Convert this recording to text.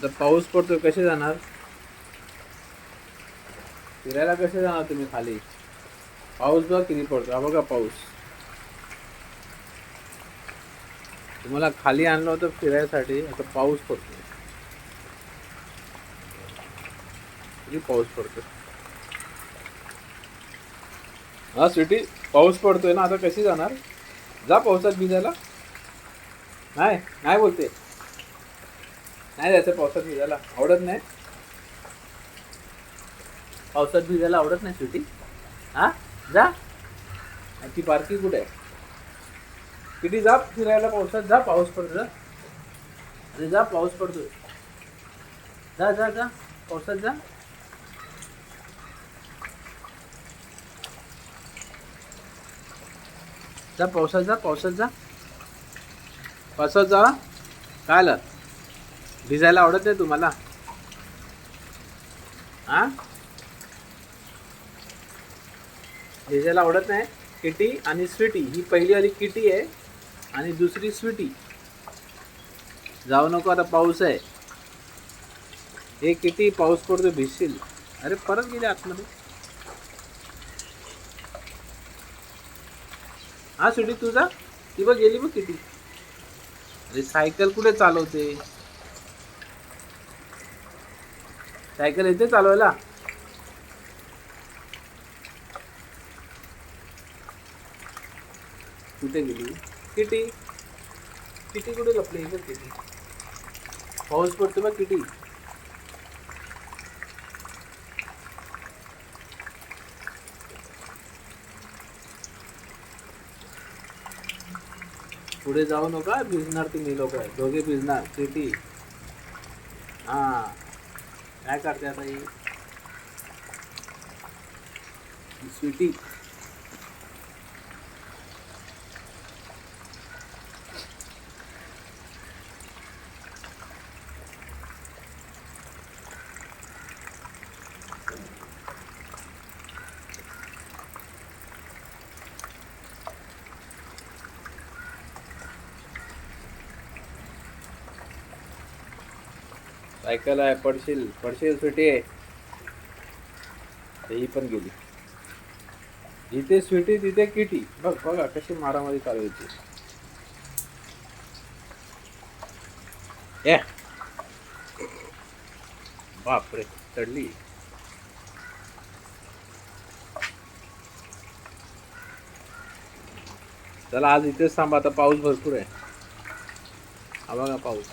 आता पाऊस पडतोय, कसे जाणार फिरायला? कसे जाणार तुम्ही खाली? पाऊस बघ किती पडतो, हा बघा पाऊस. तुम्हाला खाली आणलं होतं फिरायसाठी, आता पाऊस पडतोय. किती पाऊस पडतोय. हा स्वीटी, पाऊस पडतोय ना, आता कशी जाणार? जा पावसात भिजायला. नाही नाही बोलते, नाही जायचं पावसात भिजायला, आवडत नाही. पावसात भिजायला आवडत नाही स्वीटी. हा, जा. आणि ती बारकी कुठे आहे? किती जा फिरायला पावसात, जा पाऊस पडतो जा. अरे जा, पाऊस पडतोय. जा जा जा, पावसात जा. जा पावसात जा, पावसात जा, पावसात जा. काय आलं? भिजायला आवडत नाही तुम्हाला? हा, भिजायला आवडत नाही. किटी आणि स्वीटी, ही पहिली वाली किटी आहे आणि दुसरी स्वीटी. जाऊ नको, आता पाऊस आहे. हे किटी, पाऊस पडतो भिजशील. अरे परत गेले आतमध्ये. हा स्वीटी तू जा, ती बघ गेली बघ किटी. अरे सायकल कुठे चालवते? सायकल येते चालवायला? कुठे गेली किटी? किटी कुठे लपली बघ किटी. पाऊस पडतो बघ किटी. पुढे जाऊ नका, भिजणार तुम्ही लोक, दोघे भिजणार. किटी, हा, काय करते आता ही स्वीटी? सायकल आहे, पडशील पडशील स्वीटी. ही पण गेली. जिथे स्वीटी तिथे किटी. बघ बघा कशी मारामारी चालवायची. ए बापरे, चढली. चला आज इथेच थांबा, आता पाऊस भरपूर आहे. हा बघा पाऊस.